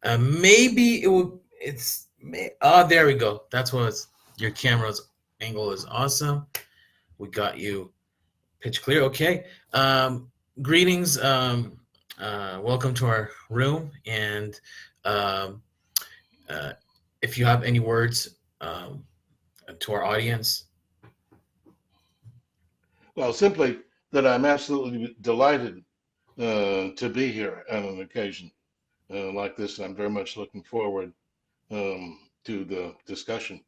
Maybe it will. Oh, there we go. That's what your camera's angle is awesome. We got you pitch clear. Okay. Greetings. Welcome to our room. And um, uh, if you have any words to our audience. Well, simply that I'm absolutely delighted to be here on an occasion like this. I'm very much looking forward to the discussion.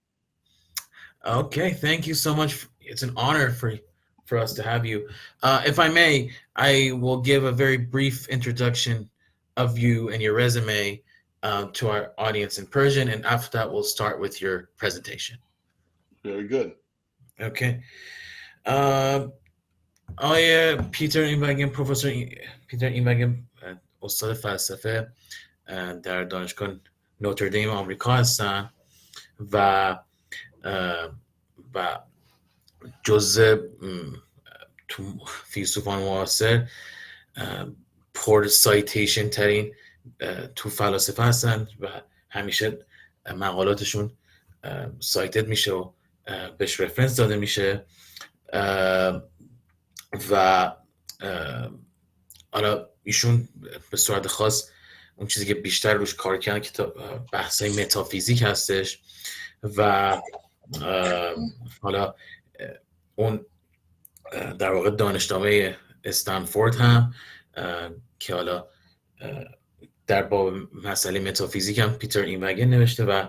Okay, thank you so much. It's an honor for us to have you. If I may, I will give a very brief introduction of you and your resume to our audience in Persian, and after that, we'll start with your presentation. Very good. Okay. Uh, آقای پیتر اینواگن پروفسور پیتر اینواگن استاد فلسفه در دانشگاه نوتردام آمریکا هستن و و جزء تو فیلسوفان معاصر پر سایتیشن ترین تو فلاسفه هستن و همیشه مقالاتشون سایتد میشه و بهش رفرنس داده میشه و حالا ایشون به صورت خاص اون چیزی که بیشتر روش کار کردن که بحثای متافیزیک هستش و حالا اون در واقع دانشنامه استنفورد هم که حالا در باب مسئله متافیزیک هم پیتر اینواگن نوشته و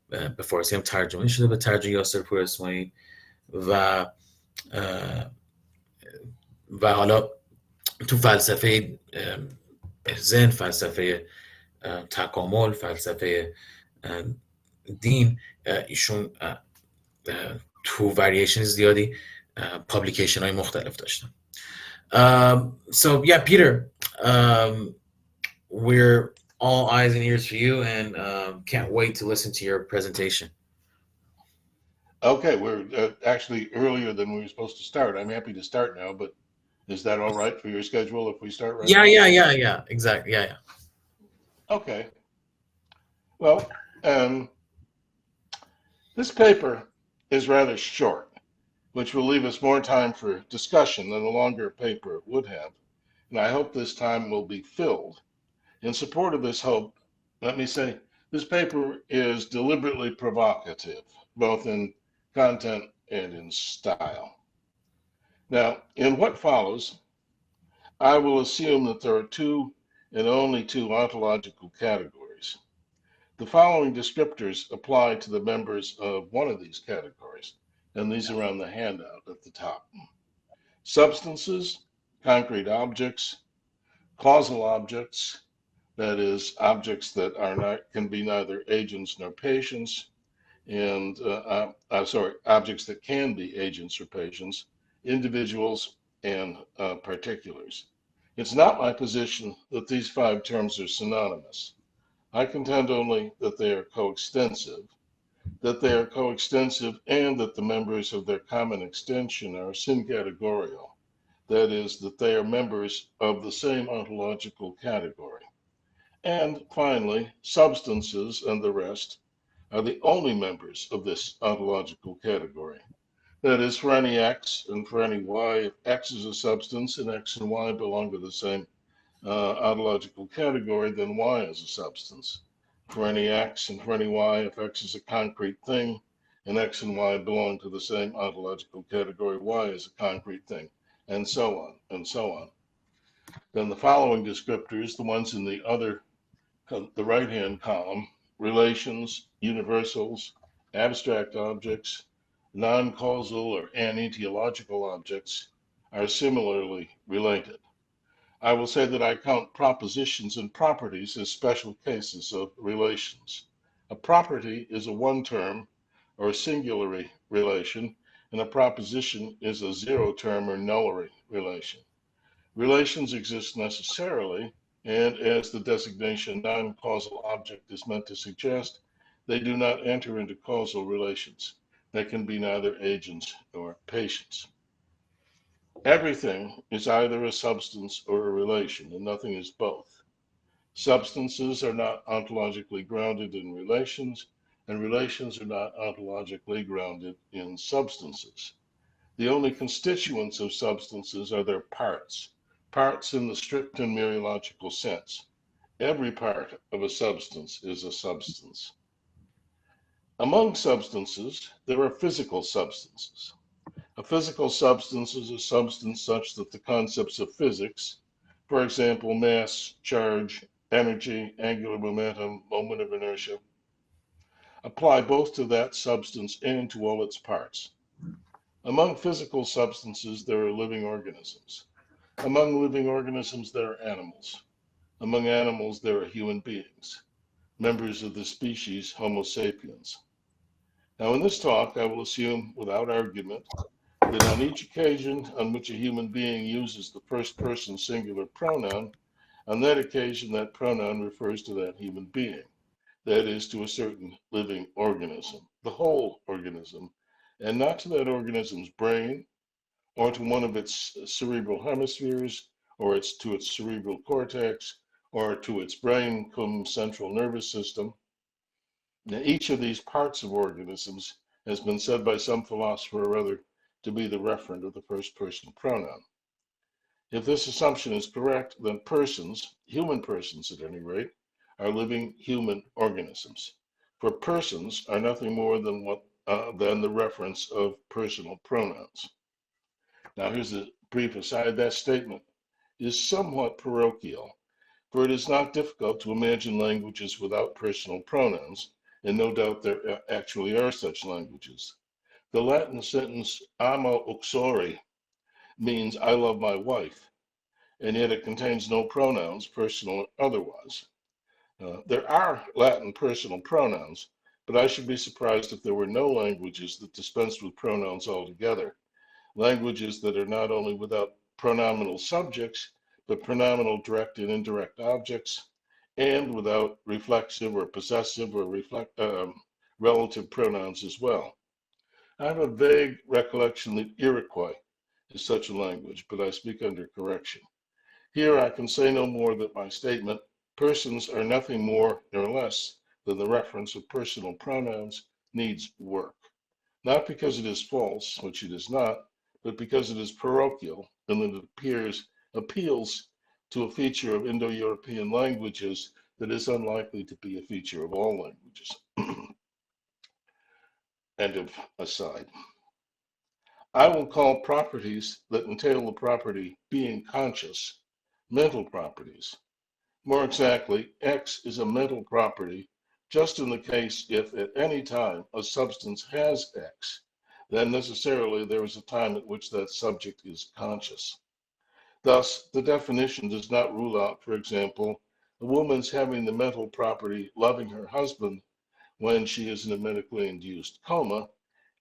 به فارسی هم ترجمه شده به ترجمه یاسر پور اسماعیل و حالا تو فلسفه ذهن، فلسفه تکامل، فلسفه دین ایشون تو وریشن زیادی پابلیکیشن های مختلف داشتن. So yeah, Peter, we're all eyes and ears for you and can't wait to listen to your presentation. Okay, we're actually earlier than we were supposed to start. I'm happy to start now, but is that all right for your schedule if we start right now? Yeah, exactly. Yeah. Okay. Well, this paper is rather short, which will leave us more time for discussion than a longer paper would have. And I hope this time will be filled. In support of this hope, let me say this paper is deliberately provocative, both in content and in style. Now, in what follows, I will assume that there are two and only two ontological categories. The following descriptors apply to the members of one of these categories, and these are on the handout at the top. Substances, concrete objects, causal objects, that is, objects that can be neither agents nor patients, and objects that can be agents or patients, individuals, and particulars. It's not my position that these five terms are synonymous. I contend only that they are coextensive, and that the members of their common extension are syncategorial, that is, that they are members of the same ontological category. And finally, substances and the rest are the only members of this ontological category. That is, for any x and for any y, if x is a substance and x and y belong to the same ontological category, then y is a substance. For any x and for any y, if x is a concrete thing and x and y belong to the same ontological category, y is a concrete thing, and so on, and so on. Then the following descriptors, the ones in the right-hand column, relations, universals, abstract objects, non-causal or anetiological objects, are similarly related. I will say that I count propositions and properties as special cases of relations. A property is a one-term or singular relation, and a proposition is a zero-term or nullary relation. Relations exist necessarily, and as the designation non-causal object is meant to suggest, they do not enter into causal relations. They can be neither agents nor patients. Everything is either a substance or a relation, and nothing is both. Substances are not ontologically grounded in relations, and relations are not ontologically grounded in substances. The only constituents of substances are their parts, parts in the strict and mereological sense. Every part of a substance is a substance. Among substances, there are physical substances. A physical substance is a substance such that the concepts of physics, for example, mass, charge, energy, angular momentum, moment of inertia, apply both to that substance and to all its parts. Among physical substances, there are living organisms. Among living organisms, there are animals. Among animals, there are human beings, members of the species Homo sapiens. Now, in this talk, I will assume without argument that on each occasion on which a human being uses the first person singular pronoun, on that occasion that pronoun refers to that human being, that is, to a certain living organism, the whole organism, and not to that organism's brain, or to one of its cerebral hemispheres, or to its cerebral cortex, or to its brain cum central nervous system. Now, each of these parts of organisms has been said by some philosopher or other to be the referent of the first person pronoun. If this assumption is correct, then persons, human persons at any rate, are living human organisms. For persons are nothing more than the reference of personal pronouns. Now here's a brief aside. That statement is somewhat parochial, for it is not difficult to imagine languages without personal pronouns, and no doubt there actually are such languages. The Latin sentence amo uxori means I love my wife, and yet it contains no pronouns, personal or otherwise. There are Latin personal pronouns, but I should be surprised if there were no languages that dispensed with pronouns altogether. Languages that are not only without pronominal subjects, but pronominal direct and indirect objects, and without reflexive or possessive or relative pronouns as well. I have a vague recollection that Iroquois is such a language, but I speak under correction. Here I can say no more that my statement, persons are nothing more nor less than the reference of personal pronouns, needs work. Not because it is false, which it is not, but because it is parochial and that it appeals to a feature of Indo-European languages that is unlikely to be a feature of all languages. End of aside. I will call properties that entail the property being conscious mental properties. More exactly, X is a mental property just in the case if at any time a substance has X, then necessarily there is a time at which that subject is conscious. Thus, the definition does not rule out, for example, a woman's having the mental property loving her husband when she is in a medically induced coma,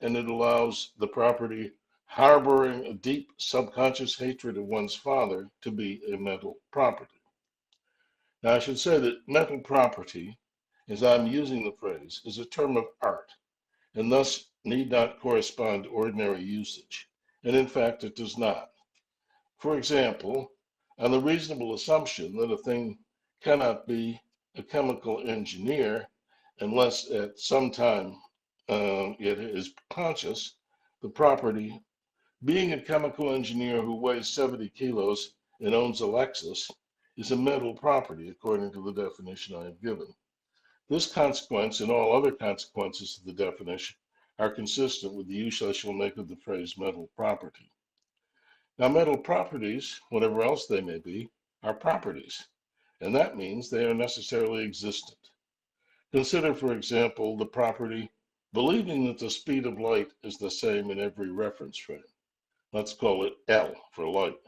and it allows the property harboring a deep subconscious hatred of one's father to be a mental property. Now, I should say that mental property, as I'm using the phrase, is a term of art, and thus need not correspond to ordinary usage. And in fact, it does not. For example, on the reasonable assumption that a thing cannot be a chemical engineer unless at some time it is conscious, the property, being a chemical engineer who weighs 70 kilos and owns a Lexus, is a mental property according to the definition I have given. This consequence and all other consequences of the definition are consistent with the use I shall make of the phrase mental property. Now, mental properties, whatever else they may be, are properties, and that means they are necessarily existent. Consider, for example, the property believing that the speed of light is the same in every reference frame. Let's call it L for light.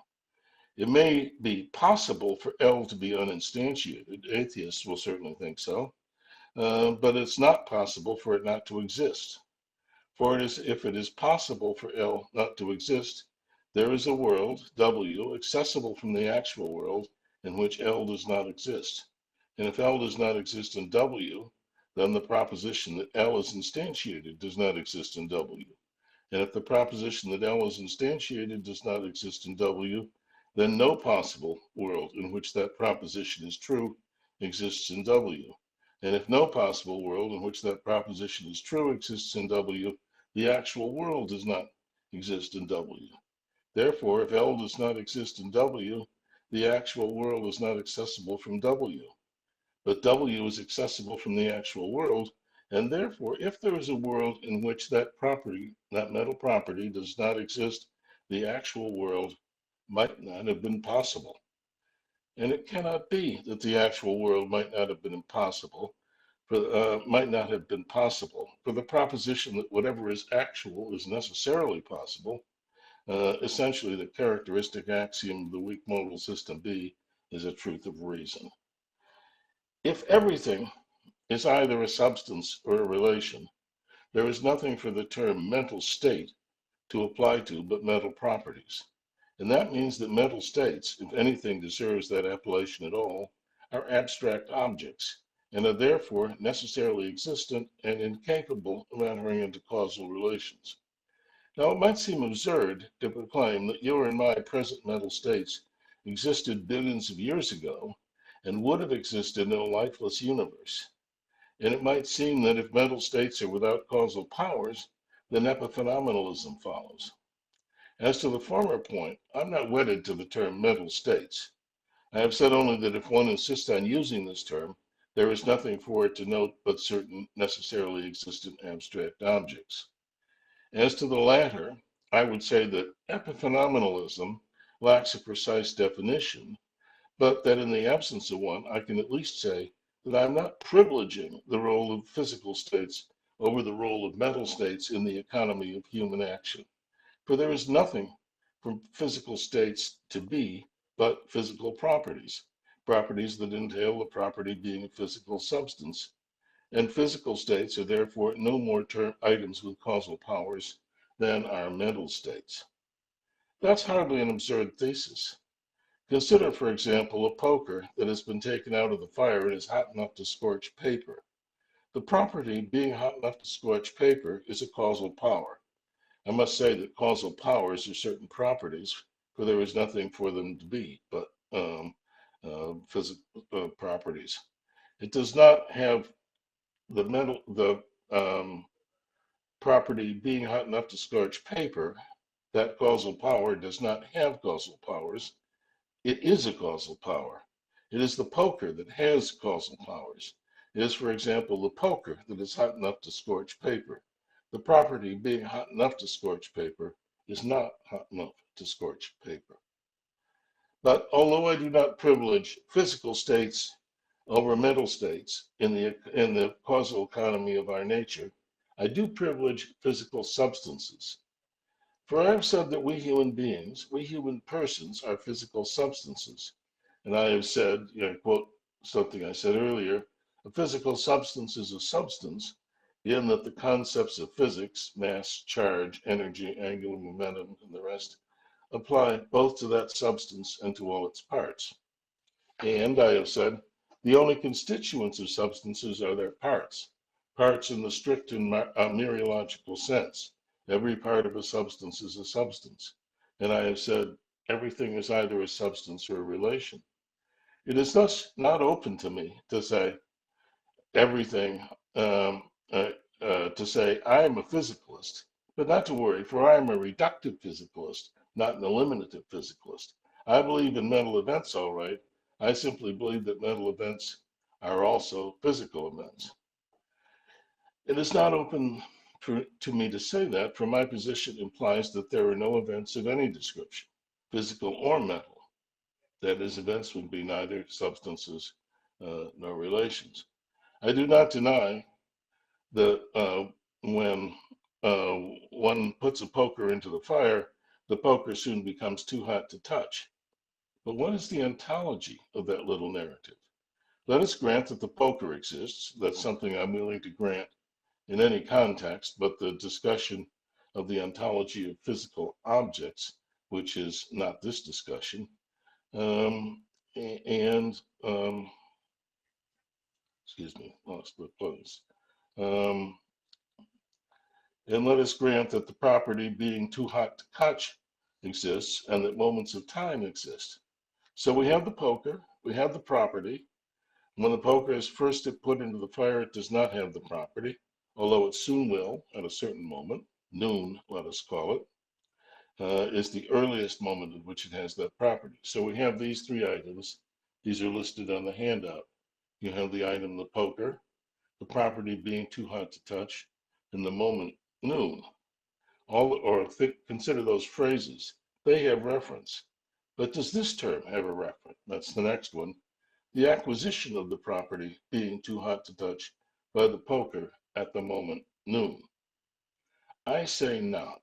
It may be possible for L to be uninstantiated. Atheists will certainly think so, but it's not possible for it not to exist. For if it is possible for L not to exist, there is a world, W, accessible from the actual world in which L does not exist. And if L does not exist in W, then the proposition that L is instantiated does not exist in W. And if the proposition that L is instantiated does not exist in W, then no possible world in which that proposition is true exists in W. And if no possible world in which that proposition is true exists in W, the actual world does not exist in W. Therefore, if L does not exist in W, the actual world is not accessible from W. But W is accessible from the actual world, and therefore, if there is a world in which that property, that metal property, does not exist, the actual world might not have been possible. And it cannot be that the actual world might not have been possible for the proposition that whatever is actual is necessarily possible. Essentially, the characteristic axiom of the weak modal system B is a truth of reason. If everything is either a substance or a relation, there is nothing for the term mental state to apply to but mental properties. And that means that mental states, if anything deserves that appellation at all, are abstract objects and are therefore necessarily existent and incapable of entering into causal relations. Now, it might seem absurd to proclaim that your and my present mental states existed billions of years ago and would have existed in a lifeless universe. And it might seem that if mental states are without causal powers, then epiphenomenalism follows. As to the former point, I'm not wedded to the term mental states. I have said only that if one insists on using this term, there is nothing for it to note but certain necessarily existent abstract objects. As to the latter, I would say that epiphenomenalism lacks a precise definition, but that in the absence of one, I can at least say that I'm not privileging the role of physical states over the role of mental states in the economy of human action. For there is nothing for physical states to be but physical properties, properties that entail the property being a physical substance. And physical states are therefore no more items with causal powers than are mental states. That's hardly an absurd thesis. Consider, for example, a poker that has been taken out of the fire and is hot enough to scorch paper. The property being hot enough to scorch paper is a causal power. I must say that causal powers are certain properties, for there is nothing for them to be but physical properties. It does not have the property being hot enough to scorch paper. That causal power does not have causal powers. It is a causal power. It is the poker that has causal powers. It is, for example, the poker that is hot enough to scorch paper. The property being hot enough to scorch paper is not hot enough to scorch paper. But although I do not privilege physical states over mental states in the causal economy of our nature, I do privilege physical substances. For I have said that we human beings, we human persons, are physical substances. And I have said, quote something I said earlier, a physical substance is a substance in that the concepts of physics, mass, charge, energy, angular momentum, and the rest apply both to that substance and to all its parts. And I have said, the only constituents of substances are their parts, parts in the strict and mereological sense. Every part of a substance is a substance. And I have said, everything is either a substance or a relation. It is thus not open to me to say everything, to say I am a physicalist, but not to worry, for I am a reductive physicalist, not an eliminative physicalist. I believe in mental events, all right. I simply believe that mental events are also physical events. It is not open to me to say that, for my position implies that there are no events of any description, physical or mental. That is, events would be neither substances nor relations. I do not deny that when one puts a poker into the fire, the poker soon becomes too hot to touch. But what is the ontology of that little narrative? Let us grant that the poker exists. That's something I'm willing to grant in any context, but the discussion of the ontology of physical objects, which is not this discussion, excuse me, lost the place. And let us grant that the property being too hot to touch exists and that moments of time exist. So we have the poker, we have the property. When the poker is first put into the fire, it does not have the property, although it soon will at a certain moment, noon, let us call it, is the earliest moment at which it has that property. So we have these three items. These are listed on the handout. You have the item, the poker, the property being too hot to touch, and the moment, noon. Consider those phrases. They have reference. But does this term have a reference? That's the next one. The acquisition of the property being too hot to touch by the poker at the moment, noon. I say not.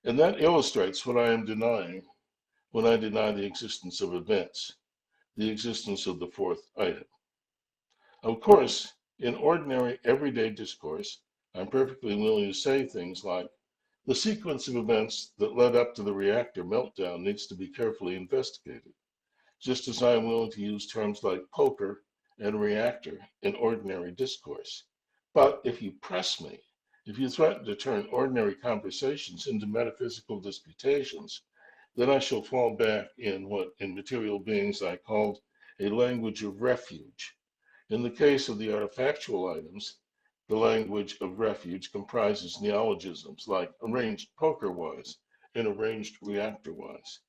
And that illustrates what I am denying when I deny the existence of events, the existence of the fourth item. Of course, in ordinary everyday discourse, I'm perfectly willing to say things like, the sequence of events that led up to the reactor meltdown needs to be carefully investigated, just as I am willing to use terms like poker and reactor in ordinary discourse. But if you press me, if you threaten to turn ordinary conversations into metaphysical disputations, then I shall fall back in what in material beings I called a language of refuge. In the case of the artifactual items, the language of refuge comprises neologisms like arranged poker-wise and arranged reactor-wise.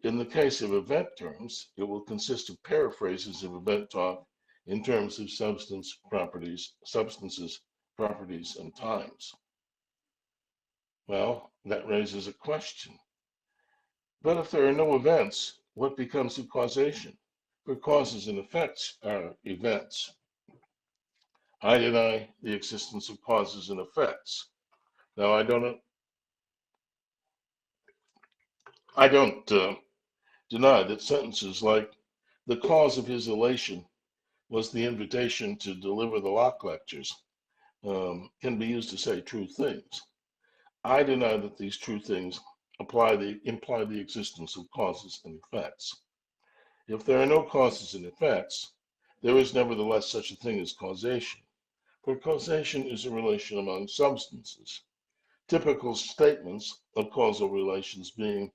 In the case of event terms, it will consist of paraphrases of event talk in terms of substances, properties, and times. Well, that raises a question. But if there are no events, what becomes of causation? For causes and effects are events. I deny the existence of causes and effects. Now, I don't deny that sentences like the cause of his elation was the invitation to deliver the Locke lectures can be used to say true things. I deny that these true things imply the existence of causes and effects. If there are no causes and effects, there is nevertheless such a thing as causation. For causation is a relation among substances. Typical statements of causal relations being,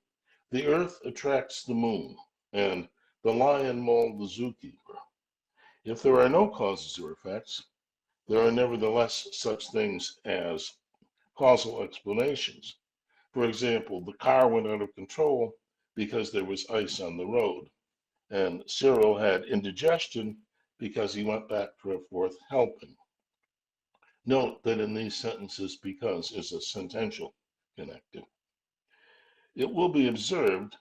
the earth attracts the moon, and the lion mauled the zookeeper. If there are no causes or effects, there are nevertheless such things as causal explanations. For example, the car went out of control because there was ice on the road, and Cyril had indigestion because he went back for a fourth helping. Note that in these sentences, because is a sentential connective. It will be observed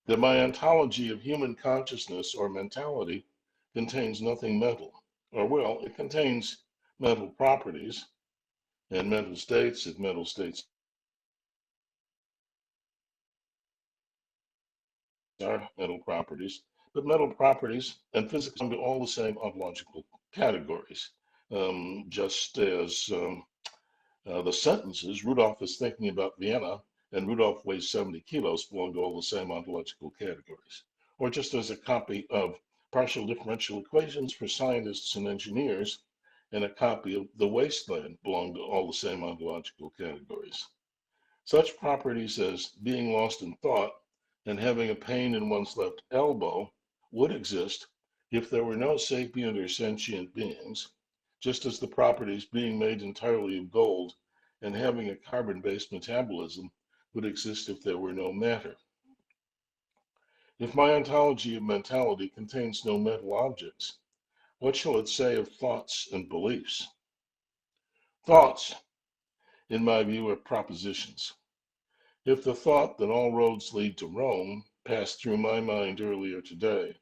that my ontology of human consciousness or mentality contains nothing mental, or well, it contains mental properties and mental states if mental states are mental properties, but mental properties and physics come to all the same ontological categories. Just as the sentences, Rudolph is thinking about Vienna and Rudolph weighs 70 kilos belong to all the same ontological categories. Or just as a copy of partial differential equations for scientists and engineers and a copy of The Wasteland belong to all the same ontological categories. Such properties as being lost in thought and having a pain in one's left elbow would exist if there were no sapient or sentient beings, just as the properties being made entirely of gold and having a carbon-based metabolism would exist if there were no matter. If my ontology of mentality contains no mental objects, what shall it say of thoughts and beliefs? Thoughts, in my view, are propositions. If the thought that all roads lead to Rome passed through my mind earlier today,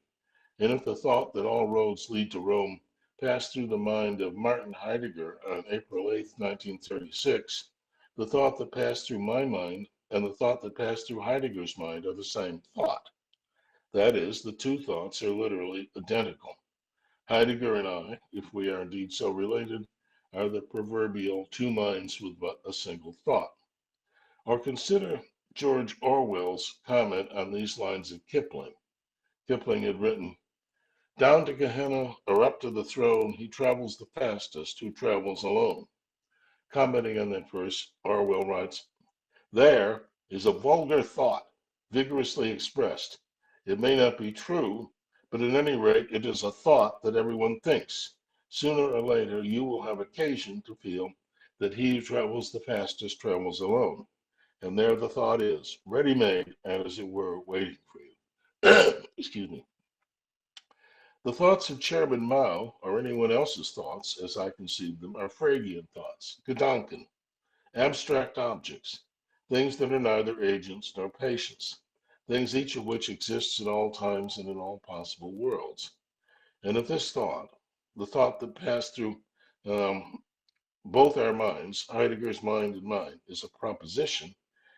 and if the thought that all roads lead to Rome passed through the mind of Martin Heidegger on April 8, 1936, the thought that passed through my mind and the thought that passed through Heidegger's mind are the same thought. That is, the two thoughts are literally identical. Heidegger and I, if we are indeed so related, are the proverbial two minds with but a single thought. Or consider George Orwell's comment on these lines of Kipling. Kipling had written, down to Gehenna or up to the throne, he travels the fastest who travels alone. Commenting on that verse, Orwell writes, there is a vulgar thought vigorously expressed. It may not be true, But at any rate, it is a thought that everyone thinks. Sooner or later, you will have occasion to feel that he who travels the fastest travels alone. And there the thought is, ready-made, and as it were, waiting for you. Excuse me. The thoughts of Chairman Mao, or anyone else's thoughts, as I conceive them, are Fregean thoughts, Gedanken, abstract objects, things that are neither agents nor patients, things each of which exists at all times and in all possible worlds. And if this thought, the thought that passed through both our minds, Heidegger's mind and mine, is a proposition,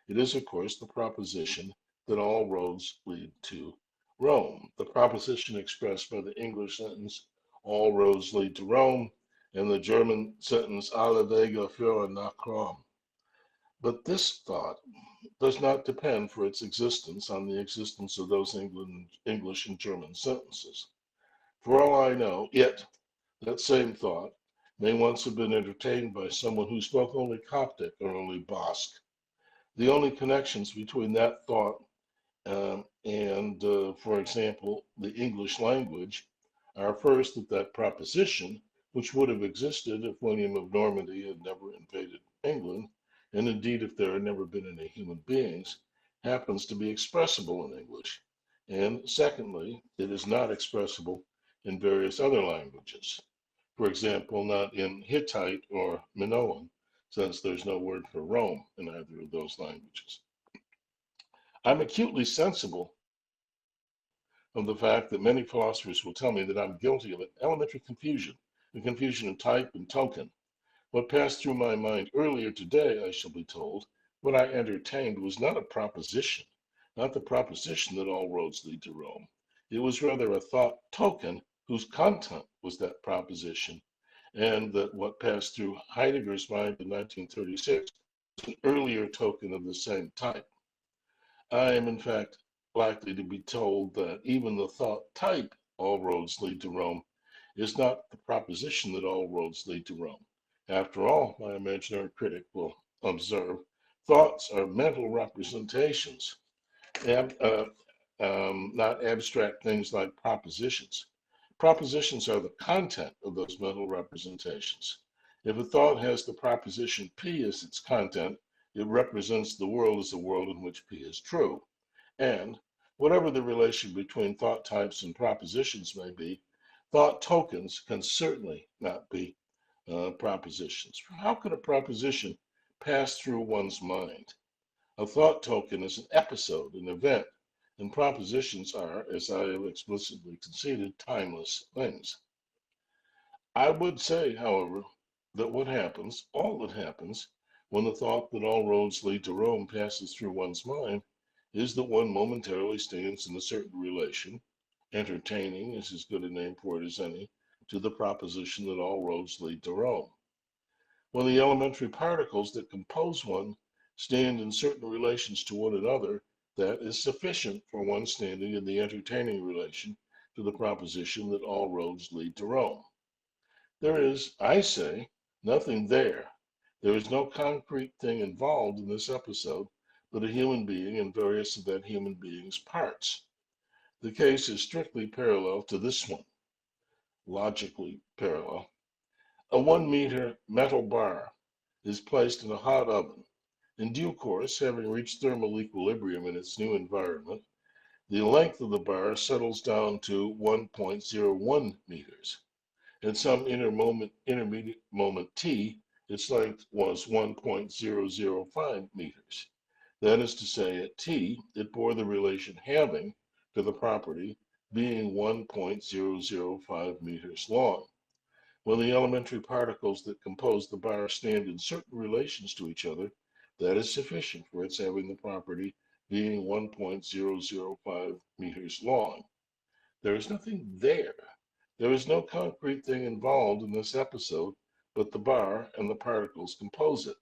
it is, of course, the proposition that all roads lead to Rome. The proposition expressed by the English sentence, all roads lead to Rome, and the German sentence, alle Wege führen nach Rom. But this thought does not depend for its existence on the existence of those English and German sentences. For all I know, that same thought, may once have been entertained by someone who spoke only Coptic or only Basque. The only connections between that thought and, for example, the English language are first that proposition, which would have existed if William of Normandy had never invaded England, and indeed if there had never been any human beings, happens to be expressible in English. And secondly, it is not expressible in various other languages. For example, not in Hittite or Minoan, since there's no word for Rome in either of those languages. I'm acutely sensible of the fact that many philosophers will tell me that I'm guilty of an elementary confusion, the confusion of type and token. What passed through my mind earlier today, I shall be told, what I entertained was not a proposition, not the proposition that all roads lead to Rome. It was rather a thought token whose content was that proposition, and that what passed through Heidegger's mind in 1936 was an earlier token of the same type. I am, in fact, likely to be told that even the thought type, all roads lead to Rome, is not the proposition that all roads lead to Rome. After all, my imaginary critic will observe, thoughts are mental representations, not abstract things like propositions. Propositions are the content of those mental representations. If a thought has the proposition P as its content, it represents the world as a world in which P is true. And whatever the relation between thought types and propositions may be, thought tokens can certainly not be propositions. How could a proposition pass through one's mind? A thought token is an episode, an event, and propositions are, as I have explicitly conceded, timeless things. I would say, however, that what happens, all that happens, when the thought that all roads lead to Rome passes through one's mind, is that one momentarily stands in a certain relation, entertaining is as good a name for it as any, to the proposition that all roads lead to Rome. When the elementary particles that compose one stand in certain relations to one another, that is sufficient for one standing in the entertaining relation to the proposition that all roads lead to Rome. There is, I say, nothing there. There is no concrete thing involved in this episode, but a human being and various of that human being's parts. The case is strictly parallel to this one, logically parallel. A 1-meter metal bar is placed in a hot oven. In due course, having reached thermal equilibrium in its new environment, the length of the bar settles down to 1.01 meters. At some intermediate moment t, its length was 1.005 meters. That is to say, at t, it bore the relation having to the property being 1.005 meters long. When the elementary particles that compose the bar stand in certain relations to each other, that is sufficient for its having the property being 1.005 meters long. There is nothing there. There is no concrete thing involved in this episode, but the bar and the particles compose it.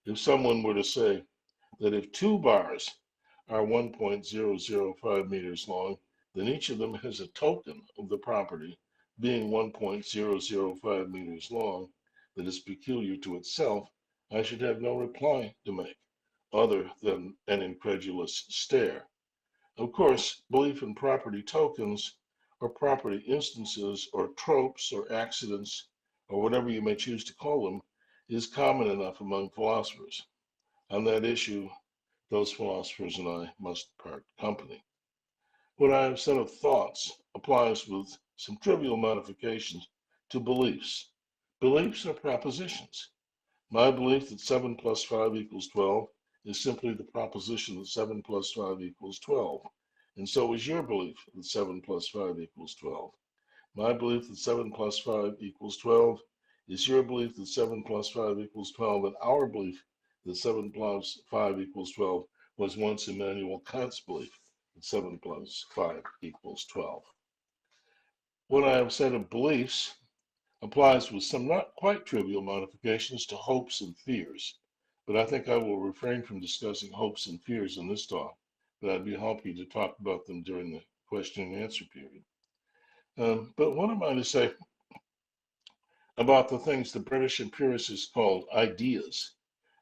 If someone were to say that if 2 bars are 1.005 meters long, then each of them has a token of the property being 1.005 meters long that is peculiar to itself, I should have no reply to make, other than an incredulous stare. Of course, belief in property tokens or property instances or tropes or accidents or whatever you may choose to call them is common enough among philosophers. On that issue, those philosophers and I must part company. What I have said of thoughts applies with some trivial modifications to beliefs. Beliefs are propositions. My belief that 7 plus 5 equals 12 is simply the proposition that 7 plus 5 equals 12. And so is your belief that 7 plus 5 equals 12. My belief that 7 plus 5 equals 12 is your belief that 7 plus 5 equals 12, and our belief that 7 plus 5 equals 12 was once Immanuel Kant's belief that 7 plus 5 equals 12. What I have said of beliefs applies with some not quite trivial modifications to hopes and fears, but I think I will refrain from discussing hopes and fears in this talk, but I'd be happy to talk about them during the question and answer period. But what am I to say about the things the British empiricists called ideas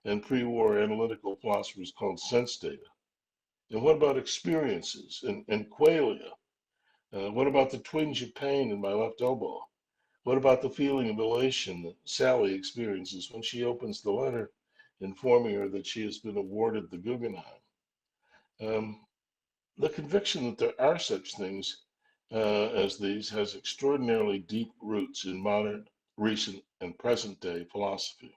and pre-war analytical philosophers called sense data? And what about experiences and qualia? What about the twinge of pain in my left elbow? What about the feeling of elation that Sally experiences when she opens the letter informing her that she has been awarded the Guggenheim? The conviction that there are such things as these has extraordinarily deep roots in modern, recent, and present day philosophy.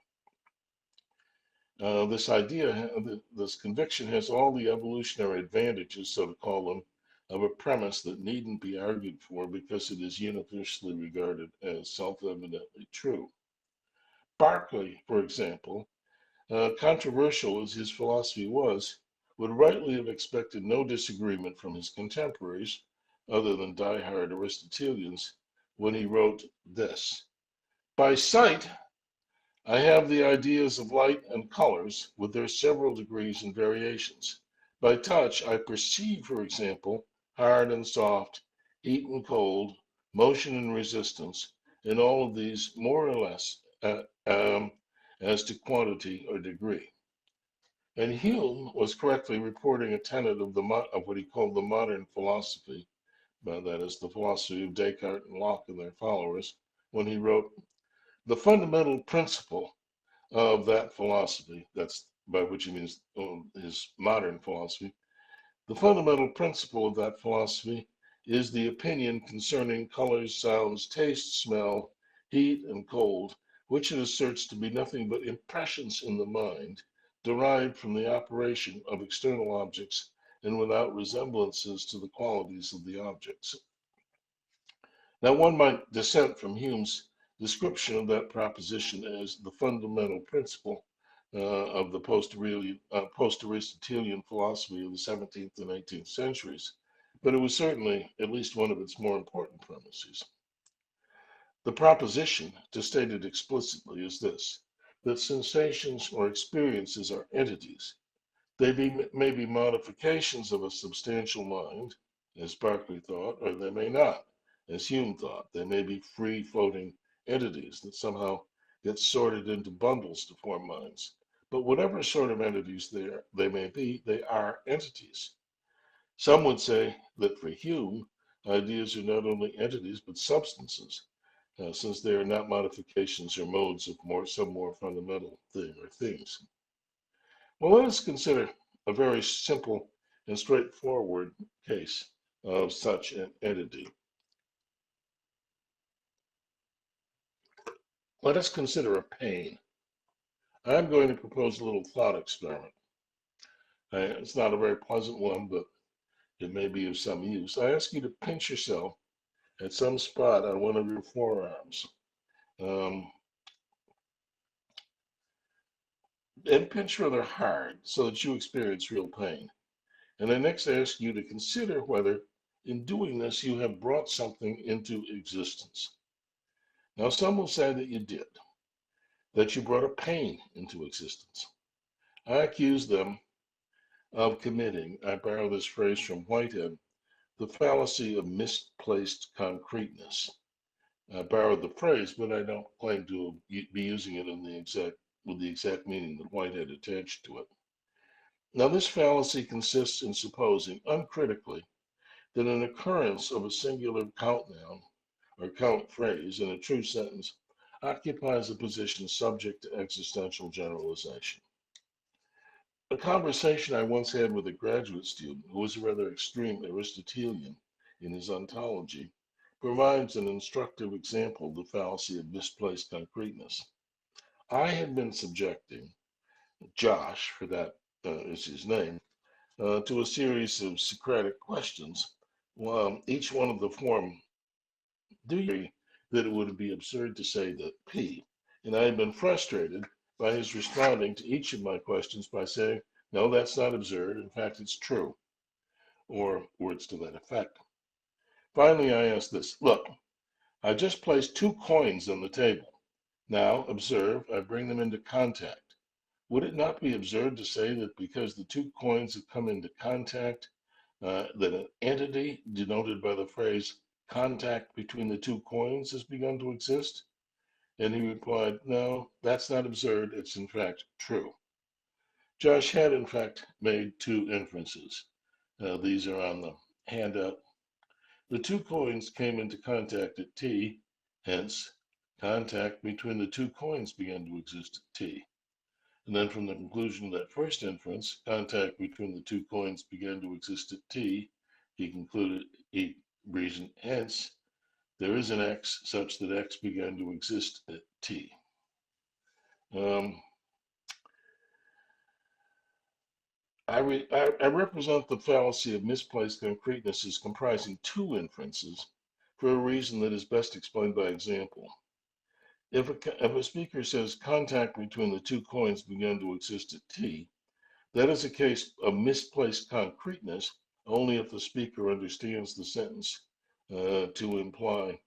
This idea, this conviction has all the evolutionary advantages, so to call them, of a premise that needn't be argued for because it is universally regarded as self-evidently true. Berkeley, for example, controversial as his philosophy was, would rightly have expected no disagreement from his contemporaries, other than die-hard Aristotelians, when he wrote this: "By sight, I have the ideas of light and colors with their several degrees and variations. By touch, I perceive, for example, hard and soft, heat and cold, motion and resistance, and all of these more or less as to quantity or degree." And Hume was correctly reporting a tenet of what he called the modern philosophy, that is the philosophy of Descartes and Locke and their followers, when he wrote, "The fundamental principle of that philosophy," that's by which he means his modern philosophy, "the fundamental principle of that philosophy is the opinion concerning colors, sounds, taste, smell, heat, and cold, which it asserts to be nothing but impressions in the mind, derived from the operation of external objects and without resemblances to the qualities of the objects." Now, one might dissent from Hume's description of that proposition as the fundamental principle of the post-Aristotelian philosophy of the 17th and 18th centuries, but it was certainly at least one of its more important premises. The proposition, to state it explicitly, is this: that sensations or experiences are entities. They may be modifications of a substantial mind, as Berkeley thought, or they may not, as Hume thought. They may be free-floating entities that somehow get sorted into bundles to form minds. But whatever sort of entities they may be, they are entities. Some would say that for Hume, ideas are not only entities but substances, since they are not modifications or modes of some more fundamental thing or things. Well, let us consider a very simple and straightforward case of such an entity. Let us consider a pain. I'm going to propose a little thought experiment. It's not a very pleasant one, but it may be of some use. I ask you to pinch yourself at some spot on one of your forearms. And pinch rather hard so that you experience real pain. And I next ask you to consider whether, in doing this, you have brought something into existence. Now, some will say that you did, that you brought a pain into existence. I accuse them of committing, I borrow this phrase from Whitehead, the fallacy of misplaced concreteness. I borrowed the phrase, but I don't claim to be using it with the exact meaning that Whitehead attached to it. Now, this fallacy consists in supposing, uncritically, that an occurrence of a singular count noun or count phrase in a true sentence occupies a position subject to existential generalization. A conversation I once had with a graduate student who was a rather extreme Aristotelian in his ontology provides an instructive example of the fallacy of misplaced concreteness. I had been subjecting Josh, for that is his name, to a series of Socratic questions, each one of the form, do you agree that it would be absurd to say that P? And I had been frustrated by his responding to each of my questions by saying, no, that's not absurd. In fact, it's true, or words to that effect. Finally, I asked this, look, I just placed 2 coins on the table. Now, observe, I bring them into contact. Would it not be absurd to say that because the 2 coins have come into contact, that an entity denoted by the phrase contact between the 2 coins has begun to exist? And he replied, no, that's not absurd. It's in fact true. Josh had in fact made 2 inferences. These are on the handout. The 2 coins came into contact at T, hence contact between the 2 coins began to exist at T. And then from the conclusion of that first inference, contact between the 2 coins began to exist at T, he concluded, he reasoned, hence, there is an X such that X began to exist at T. I represent the fallacy of misplaced concreteness as comprising 2 inferences for a reason that is best explained by example. If a speaker says contact between the 2 coins began to exist at T, that is a case of misplaced concreteness only if the speaker understands the sentence to imply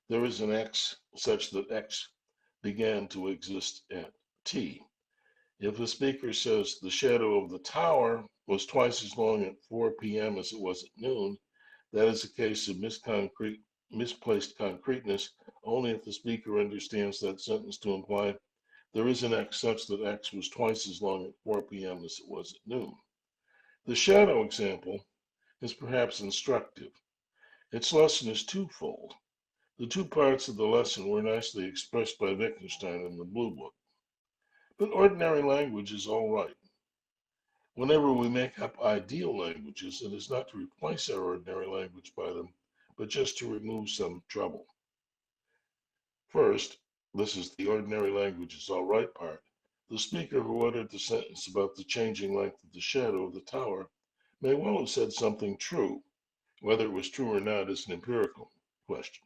there is an X such that X began to exist at T. If the speaker says the shadow of the tower was twice as long at 4 p.m. as it was at noon, that is a case of misplaced concreteness only if the speaker understands that sentence to imply there is an X such that X was twice as long at 4 p.m. as it was at noon. The shadow example is perhaps instructive. Its lesson is twofold. The 2 parts of the lesson were nicely expressed by Wittgenstein in the Blue Book. But ordinary language is all right. Whenever we make up ideal languages, it is not to replace our ordinary language by them, but just to remove some trouble. First, this is the ordinary language is all right part. The speaker who uttered the sentence about the changing length of the shadow of the tower may well have said something true. Whether it was true or not is an empirical question.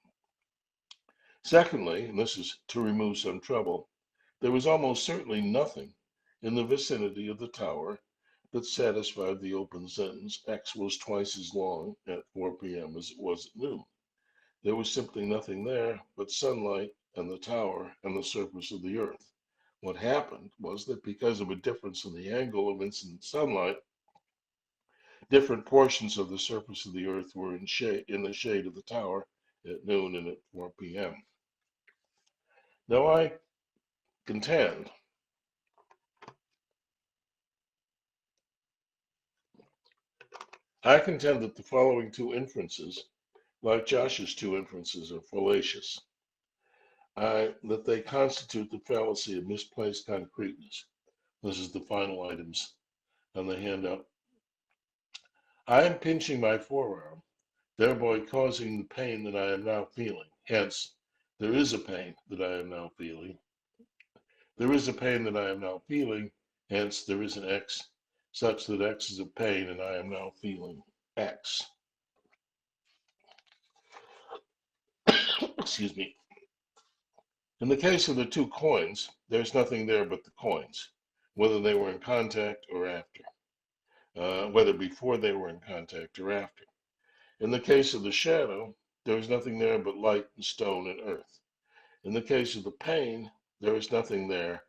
Secondly, and this is to remove some trouble, there was almost certainly nothing in the vicinity of the tower that satisfied the open sentence, X was twice as long at 4 p.m. as it was at noon. There was simply nothing there but sunlight and the tower and the surface of the earth. What happened was that because of a difference in the angle of incident sunlight, different portions of the surface of the earth were in the shade of the tower at noon and at 4 p.m. Now I contend that the following 2 inferences, like Josh's 2 inferences, are fallacious. That they constitute the fallacy of misplaced concreteness. This is the final items on the handout. I am pinching my forearm, thereby causing the pain that I am now feeling. Hence, there is a pain that I am now feeling. There is a pain that I am now feeling. Hence, there is an X such that X is a pain and I am now feeling X. Excuse me. In the case of the 2 coins, there's nothing there but the coins, whether they were in contact or after, whether before they were in contact or after. In the case of the shadow, there is nothing there but light and stone and earth. In the case of the pain, there is nothing there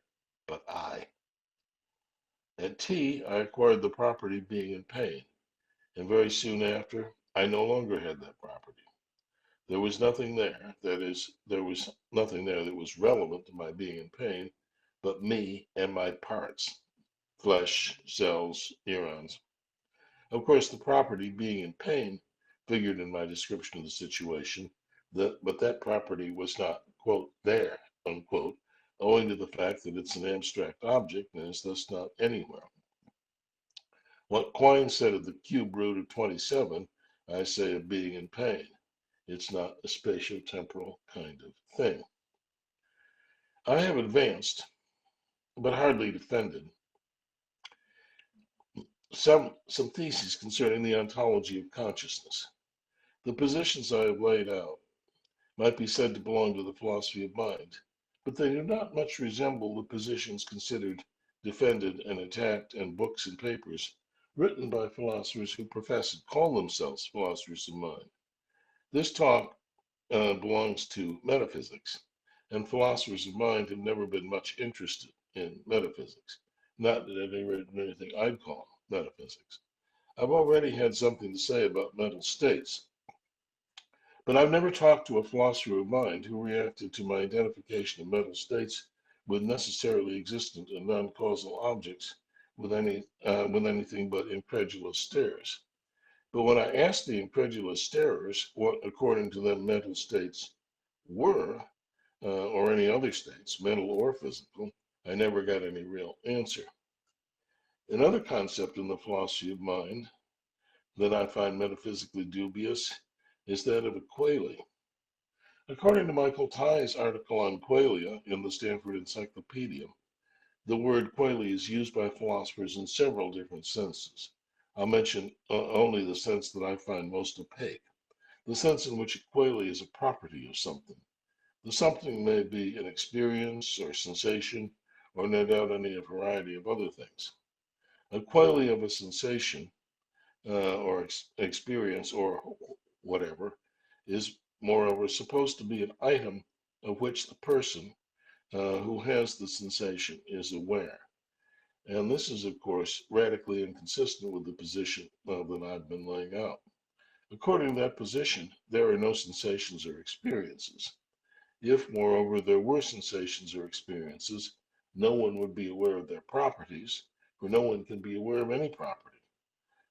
but I. At T, I acquired the property of being in pain, and very soon after, I no longer had that property. There was nothing there, that is, there was nothing there that was relevant to my being in pain, but me and my parts, flesh, cells, neurons. Of course, the property being in pain figured in my description of the situation, but that property was not, quote, there, unquote, owing to the fact that it's an abstract object and is thus not anywhere. What Quine said of the cube root of 27, I say of being in pain. It's not a spatio-temporal kind of thing. I have advanced, but hardly defended, some theses concerning the ontology of consciousness. The positions I have laid out might be said to belong to the philosophy of mind, but they do not much resemble the positions considered, defended, and attacked in books and papers written by philosophers who profess to call themselves philosophers of mind. This talk belongs to metaphysics, and philosophers of mind have never been much interested in metaphysics, not at any rate in anything I'd call metaphysics. I've already had something to say about mental states, but I've never talked to a philosopher of mind who reacted to my identification of mental states with necessarily existent and non-causal objects with anything but incredulous stares. But when I asked the incredulous starers what, according to them, mental states were, or any other states, mental or physical, I never got any real answer. Another concept in the philosophy of mind that I find metaphysically dubious is that of a qualia. According to Michael Tye's article on qualia in the Stanford Encyclopedia, the word qualia is used by philosophers in several different senses. I'll mention only the sense that I find most opaque, the sense in which a qualia is a property of something. The something may be an experience or sensation, or no doubt any variety of other things. A qualia of a sensation or experience or whatever is moreover supposed to be an item of which the person who has the sensation is aware. And this is, of course, radically inconsistent with the position that I've been laying out. According to that position, there are no sensations or experiences. If, moreover, there were sensations or experiences, no one would be aware of their properties, for no one can be aware of any property.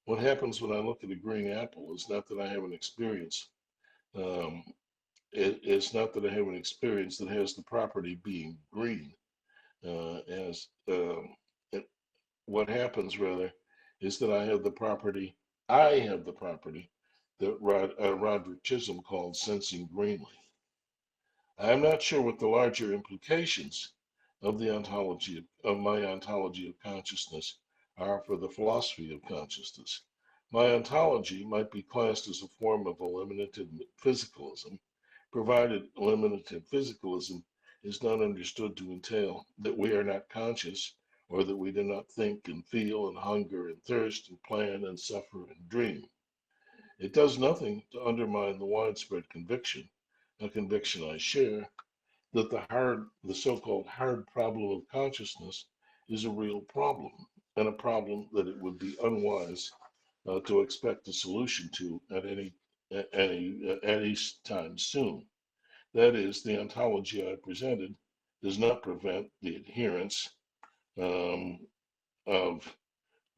What happens when I look at a green apple is not that I have an experience. It's not that I have an experience that has the property being green. What happens rather is that I have the property that Roderick Chisholm called sensing greenly. I am not sure what the larger implications of the ontology of my ontology of consciousness are for the philosophy of consciousness. My ontology might be classed as a form of eliminative physicalism, provided eliminative physicalism is not understood to entail that we are not conscious, or that we do not think and feel and hunger and thirst and plan and suffer and dream. It does nothing to undermine the widespread conviction, a conviction I share, that the so-called hard problem of consciousness is a real problem, and a problem that it would be unwise to expect a solution to at any time soon. That is, the ontology I presented does not prevent the adherence of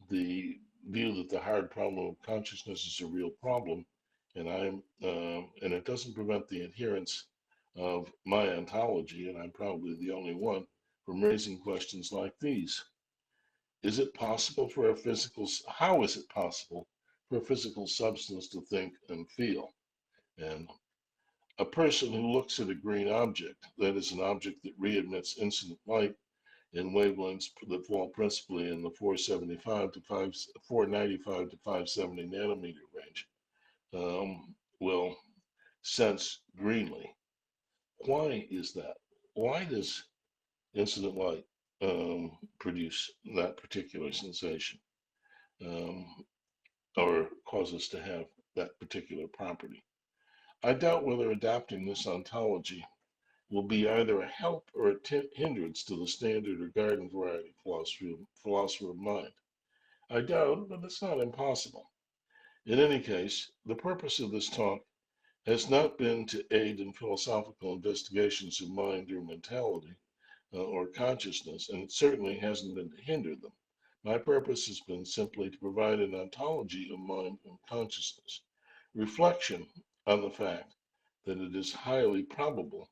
the view that the hard problem of consciousness is a real problem, and it doesn't prevent the adherence of my ontology, and I'm probably the only one, from raising questions like these. Is it possible for how is it possible for a physical substance to think and feel? And a person who looks at a green object, that is an object that re-emits incident light in wavelengths that fall principally in the 495 to 570 nanometer range, will sense greenly. Why is that? Why does incident light produce that particular sensation or cause us to have that particular property? I doubt whether adopting this ontology will be either a help or a hindrance to the standard or garden variety philosopher of mind. I doubt, but it's not impossible. In any case, the purpose of this talk has not been to aid in philosophical investigations of mind or mentality or consciousness, and it certainly hasn't been to hinder them. My purpose has been simply to provide an ontology of mind and consciousness. reflection on the fact that it is highly probable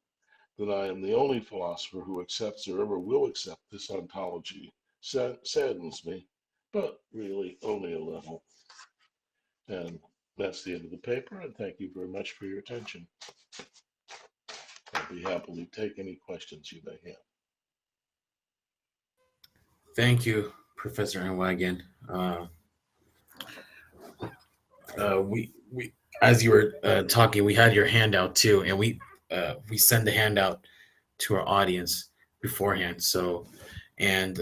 that I am the only philosopher who accepts or ever will accept this ontology saddens me, but really only a little. And that's the end of the paper, and thank you very much for your attention. I'll be happy to take any questions you may have. Thank you, Professor Inwagen. We as you were talking, we had your handout too, and we send the handout to our audience beforehand. So, and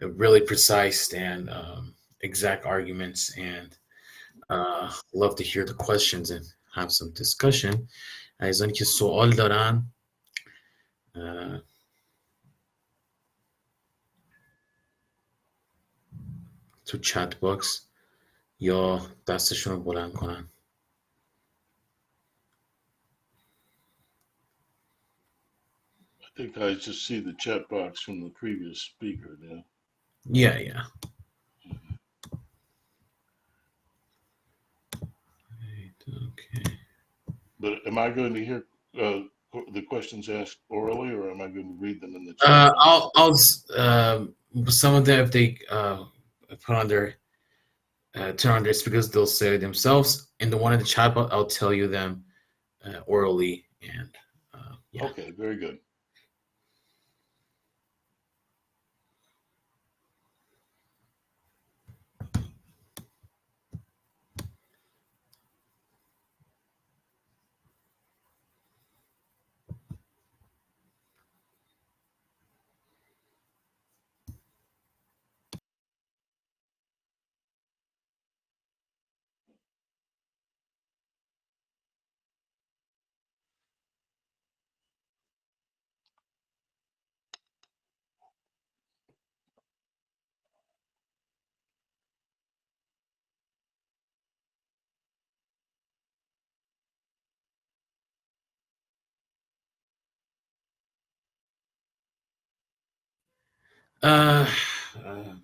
really precise and exact arguments, and love to hear the questions and have some discussion. عايزان که سوال دارن تو چت باکس یا دستشون رو بلند کنن. I think I just see the chat box from the previous speaker now. Yeah. Okay. But am I going to hear the questions asked orally, or am I going to read them in the chat? I'll some of them, if they put on their turn on their speakers, they'll say it themselves. And the one in the chat box, I'll tell you them orally. And yeah. Okay, very good.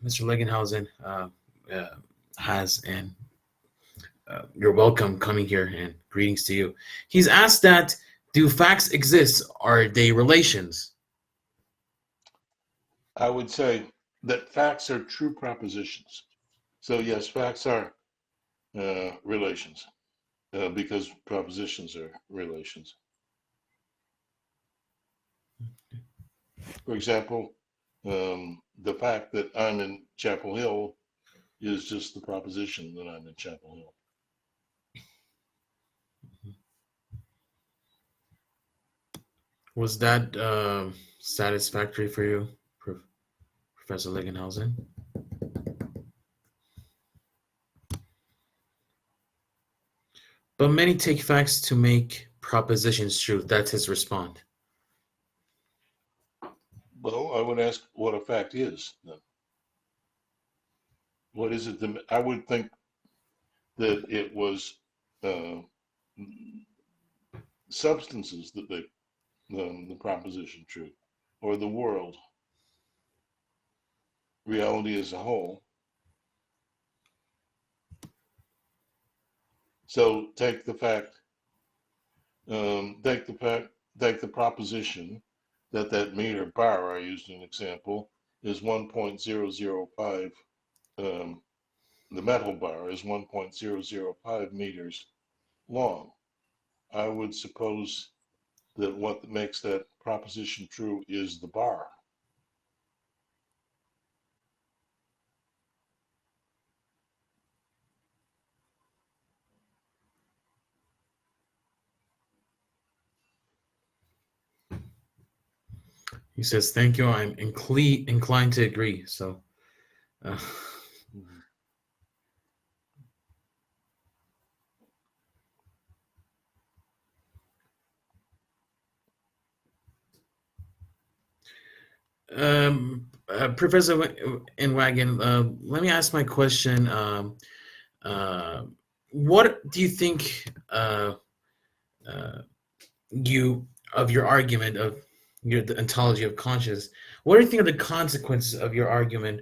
Mr. Legenhausen has, and you're welcome coming here, and greetings to you. He's asked that, do facts exist? Are they relations? I would say that facts are true propositions. So yes, facts are relations because propositions are relations. For example, the fact that I'm in Chapel Hill is just the proposition that I'm in Chapel Hill. Was that satisfactory for you, Professor Legenhausen? But many take facts to make propositions true. That's his response. Well, I would ask what a fact is then. What is it? I would think that it was substances that make the proposition true, or the world, reality as a whole. So take the proposition that meter bar, I used an example, is 1.005, the metal bar is 1.005 meters long. I would suppose that what makes that proposition true is the bar. He says, thank you. I'm inclined to agree. So, Professor Inwagen, let me ask my question. What do you think of your argument of the ontology of consciousness? What do you think of the consequences of your argument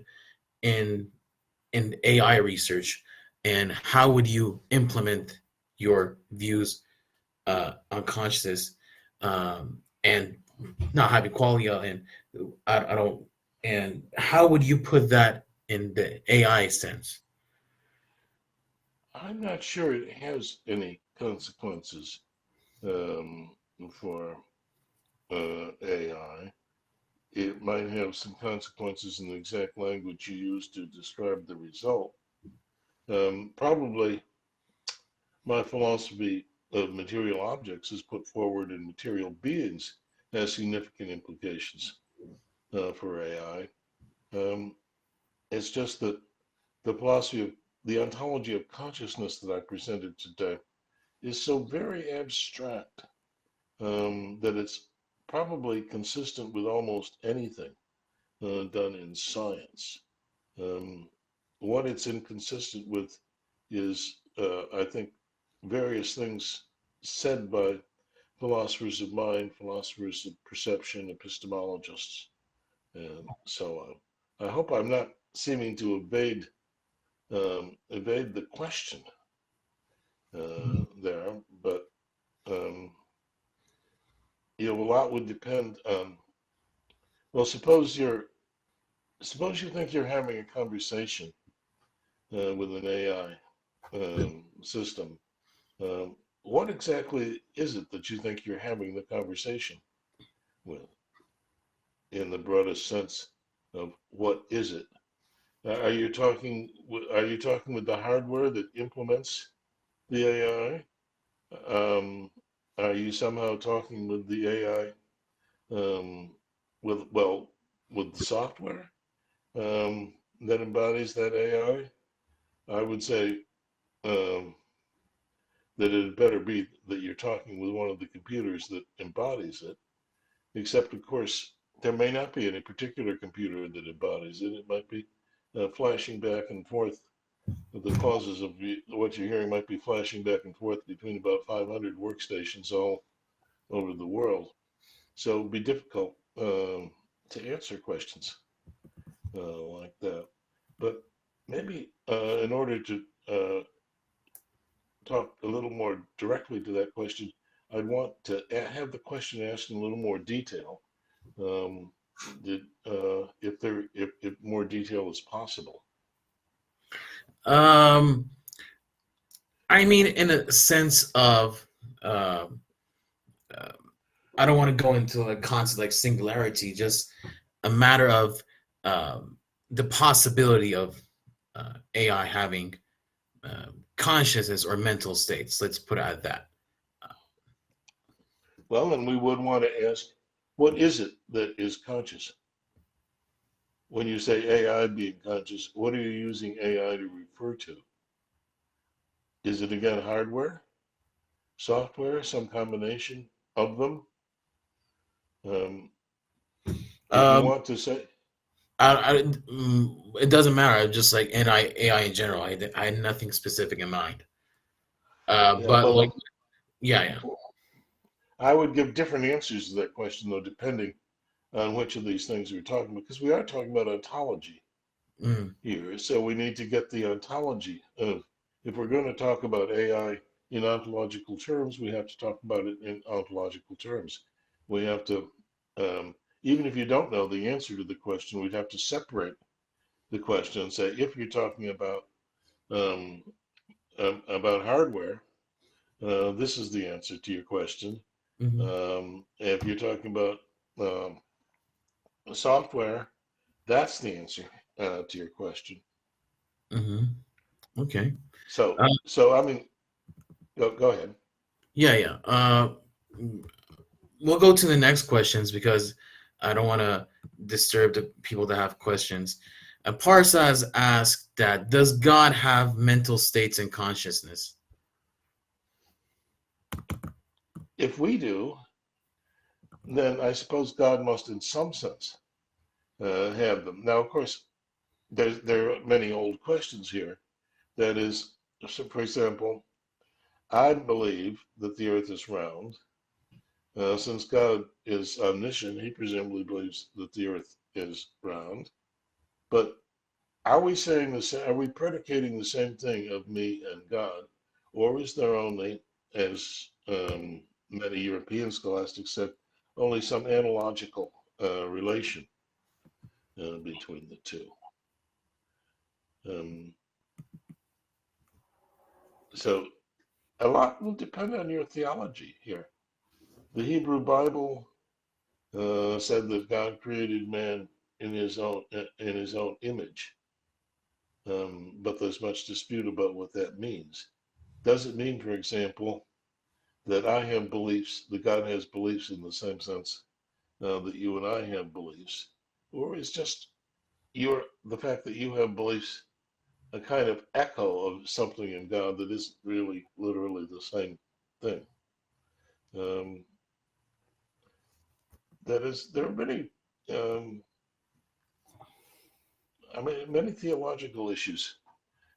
in AI research? and how would you implement your views on consciousness and not having qualia, and I don't, and how would you put that in the AI sense? I'm not sure it has any consequences for AI. It might have some consequences in the exact language you use to describe the result. Probably my philosophy of material objects is put forward in material beings has significant implications for AI. It's just that the philosophy of the ontology of consciousness that I presented today is so very abstract that it's probably consistent with almost anything done in science. What it's inconsistent with is, I think, various things said by philosophers of mind, philosophers of perception, epistemologists, and so on. I hope I'm not seeming to evade the question there, but a lot would depend on. Well, suppose you think you're having a conversation with an AI system. What exactly is it that you think you're having the conversation with, in the broadest sense of what is it? Are you talking with the hardware that implements the AI? Are you somehow talking with the AI with the software that embodies that AI? I would say that it better be that you're talking with one of the computers that embodies it. Except, of course, there may not be any particular computer that embodies it. It might be flashing back and forth. The causes of what you're hearing might be flashing back and forth between about 500 workstations all over the world. So it would be difficult to answer questions like that. But maybe in order to talk a little more directly to that question, I'd want to have the question asked in a little more detail. If more detail is possible. I mean, in a sense of, I don't want to go into a concept like singularity, just a matter of the possibility of AI having consciousness or mental states. Let's put it at that. Well, and we would want to ask, what is it that is conscious? When you say AI being conscious, what are you using AI to refer to? Is it again hardware, software, some combination of them? If you want to say, it doesn't matter. Just like AI in general, I had nothing specific in mind. But like, yeah. I would give different answers to that question, though, depending on which of these things we're talking about, because we are talking about ontology here. So we need to get the ontology of, if we're going to talk about AI in ontological terms, we have to talk about it in ontological terms. We have to, even if you don't know the answer to the question, we'd have to separate the question and say, if you're talking about hardware, this is the answer to your question. If you're talking about software, that's the answer to your question. Okay. So I mean, go ahead. Yeah. We'll go to the next questions because I don't want to disturb the people that have questions. Parsa has asked that, does God have mental states and consciousness? If we do, then I suppose God must, in some sense, have them. Now, of course, there are many old questions here. That is, so for example, I believe that the earth is round. Since God is omniscient, he presumably believes that the earth is round. But are we saying the same? Are we predicating the same thing of me and God, or is there only, as many European scholastics said, only some analogical relation between the two? So a lot will depend on your theology here. The Hebrew Bible said that God created man in his own image, but there's much dispute about what that means. Does it mean, for example, that I have beliefs, that God has beliefs in the same sense that you and I have beliefs, or is just the fact that you have beliefs a kind of echo of something in God that isn't really literally the same thing? There are many, many theological issues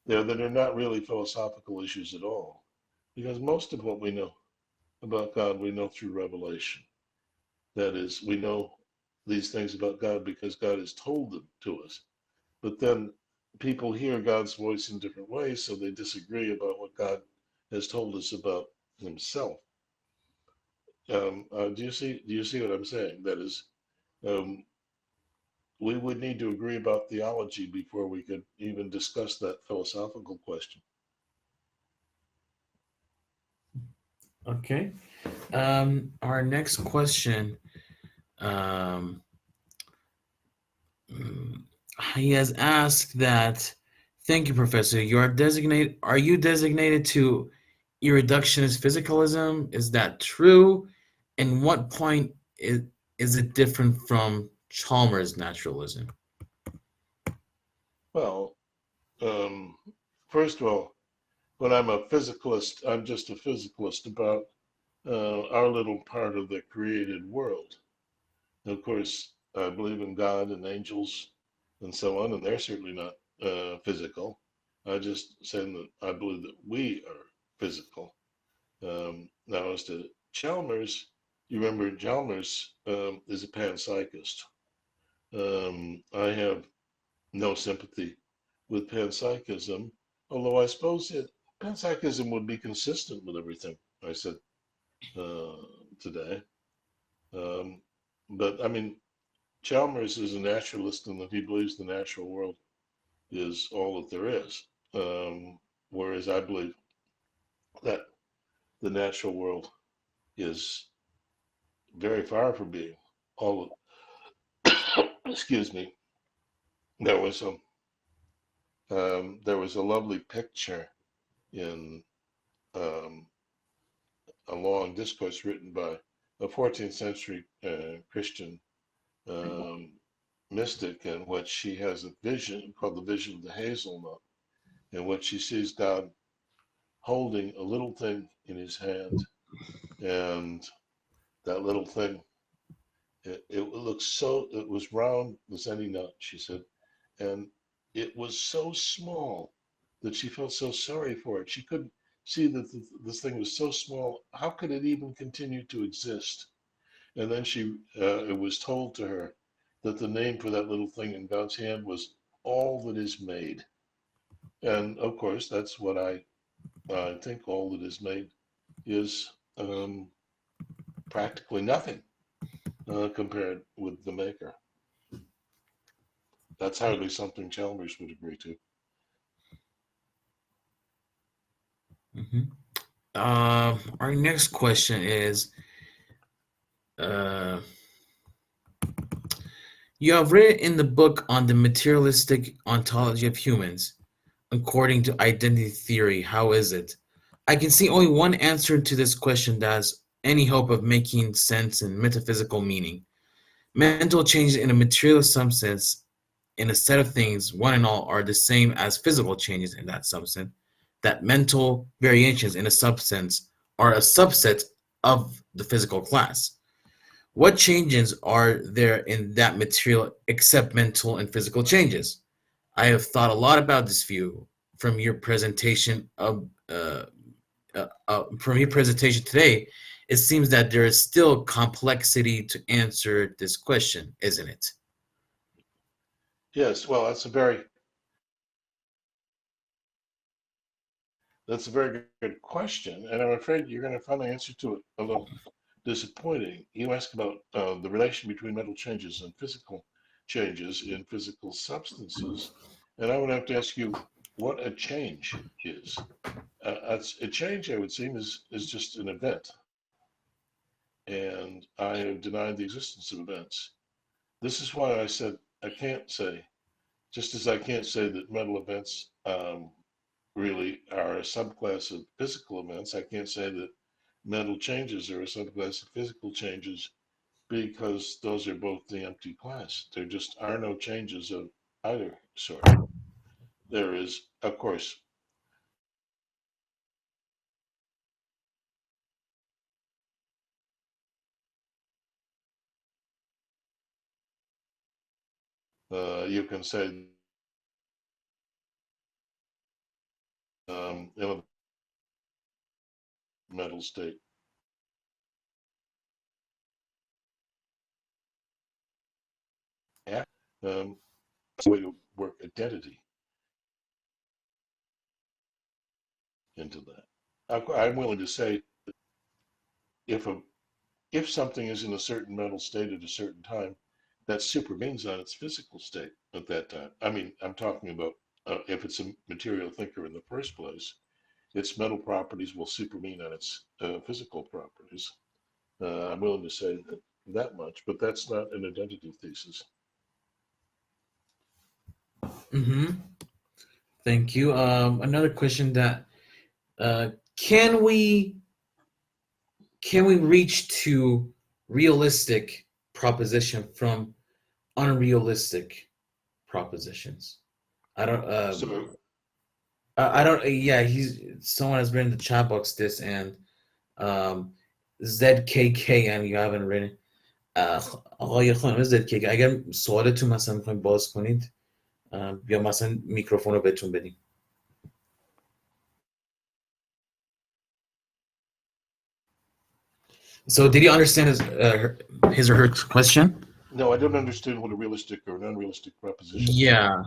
there that are not really philosophical issues at all, because most of what we know about God, we know through revelation. That is, we know these things about God because God has told them to us. But then people hear God's voice in different ways, so they disagree about what God has told us about himself. Do you see what I'm saying? That is, we would need to agree about theology before we could even discuss that philosophical question. Okay. Our next question. He has asked that. Thank you, Professor. Are you designated to irreductionist physicalism? Is that true? And what point is it different from Chalmers naturalism? Well, first of all, when I'm a physicalist, I'm just a physicalist about our little part of the created world. Of course, I believe in God and angels and so on, and they're certainly not physical. I just saying that I believe that we are physical. Now, as to Chalmers, you remember Chalmers is a panpsychist. I have no sympathy with panpsychism, although I suppose panpsychism would be consistent with everything I said today. But I mean, Chalmers is a naturalist in that he believes the natural world is all that there is, whereas I believe that the natural world is very far from being all. Excuse me. There was a lovely picture in a long discourse written by a 14th century Christian mystic, in which she has a vision called the vision of the hazelnut, in which she sees God holding a little thing in his hand, and that little thing, it was round as any nut, she said, and it was so small that she felt so sorry for it. She couldn't see that this thing was so small. How could it even continue to exist? And then it was told to her that the name for that little thing in God's hand was all that is made. And of course, that's what I think all that is made is practically nothing compared with the maker. That's hardly something Chalmers would agree to. Mm-hmm. Our next question is, you have written in the book on the materialistic ontology of humans, according to identity theory. How is it? I can see only one answer to this question that has any hope of making sense in metaphysical meaning. Mental changes in a material substance in a set of things, one and all, are the same as physical changes in that substance. That mental variations in a substance are a subset of the physical class. What changes are there in that material except mental and physical changes? I have thought a lot about this view from your presentation today. It seems that there is still complexity to answer this question, isn't it? Yes, well, that's a very That's a very good question, and I'm afraid you're going to find the answer to it a little disappointing. You ask about the relation between mental changes and physical changes in physical substances, and I would have to ask you what a change is. A change, I would seem, is just an event, and I have denied the existence of events. This is why I said I can't say, just as I can't say that mental events really are a subclass of physical events, I can't say that mental changes are a subclass of physical changes because those are both the empty class. There just are no changes of either sort. There is, of course, you can say in a mental state. Um, way to work identity into that. I'm willing to say if a if something is in a certain mental state at a certain time, that supervenes on its physical state at that time. I mean, I'm talking about if it's a material thinker in the first place, its mental properties will supervene on its physical properties. I'm willing to say that much, but that's not an identity thesis. Mm-hmm. Thank you. Another question that uh, can we can we reach to realistic proposition from unrealistic propositions? I don't. So, I don't. Yeah, he's someone has written in the chat box this and ZKK and you haven't written. آقای خانم ZKK اگر سوالتون مثلا میخواین باز کنید یا مثلا میکروفون رو بهتون بدیم. So did you understand his or her question? no, I don't understand what a realistic or an unrealistic proposition is. Yeah.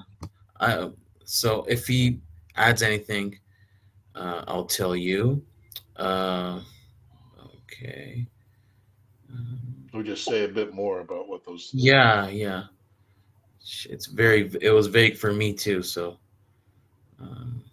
So if he adds anything, I'll tell you. Okay. We'll just say a bit more about what those. Yeah, yeah. It was vague for me too. So. Um,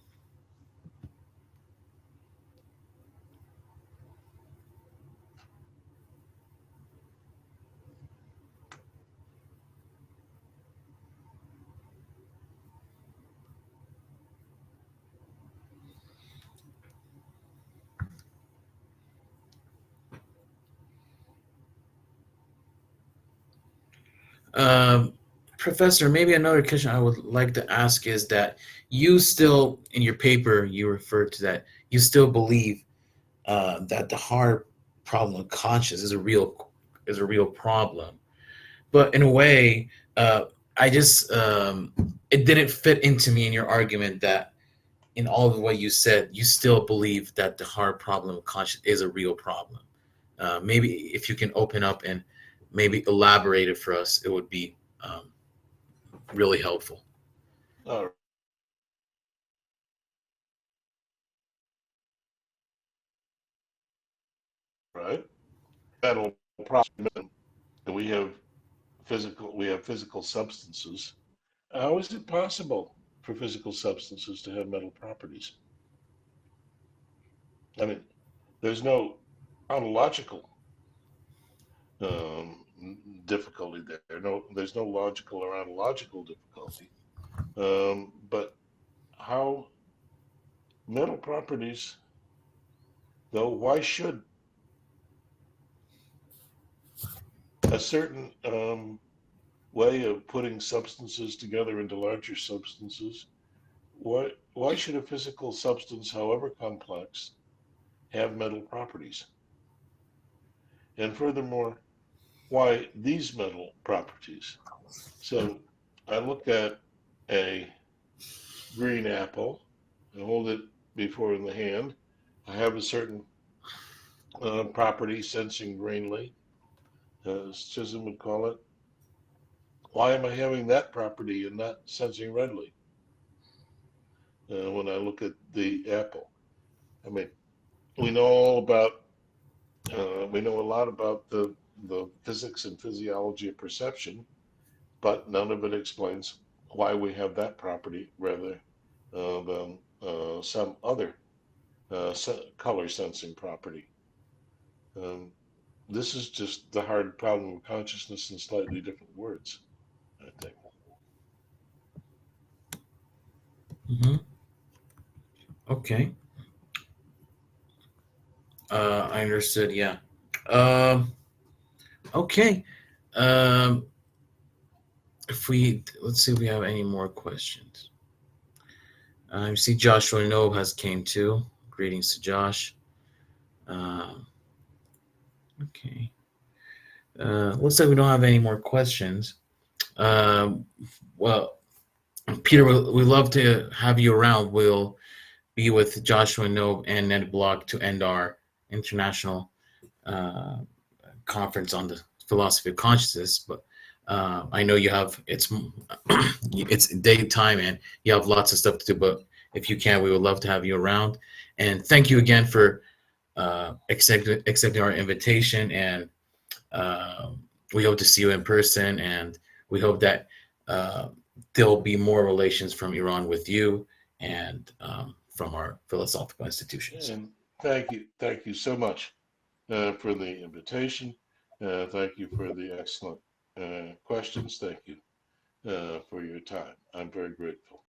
Um, Professor, maybe another question I would like to ask is that you still, in your paper, you refer to that you still believe that the hard problem of conscience is a real problem, but in a way, I just it didn't fit into me in your argument that in all of what you said, you still believe that the hard problem of conscience is a real problem. Maybe if you can open up and maybe elaborate it for us, it would be really helpful. All right. Mental problem, and we have physical substances. How is it possible for physical substances to have mental properties? I mean, there's no ontological um, difficulty there. There's no logical or ontological difficulty. But how mental properties, though, why should a certain way of putting substances together into larger substances, why should a physical substance, however complex, have mental properties? And furthermore, why these mental properties? So I look at a green apple and hold it before in the hand. I have a certain property sensing greenly, as Chisholm would call it. Why am I having that property and not sensing redly when I look at the apple? I mean, we know all about, we know a lot about the physics and physiology of perception, but none of it explains why we have that property rather than some other color sensing property. This is just the hard problem of consciousness in slightly different words, I think. Okay. I understood. Yeah. Okay. Let's see if we have any more questions. I see Joshua Nobe has came too. Greetings to Josh. Okay. Looks like we don't have any more questions. Well, Peter, we'd love to have you around. We'll be with Joshua Nobe and Ned Block to end our international conference on the philosophy of consciousness. But I know you have it's daytime and you have lots of stuff to do. But if you can, we would love to have you around. And thank you again for accepting our invitation. And we hope to see you in person. And we hope that there'll be more relations from Iran with you and from our philosophical institutions. And thank you so much for the invitation. Thank you for the excellent questions. Thank you for your time. I'm very grateful.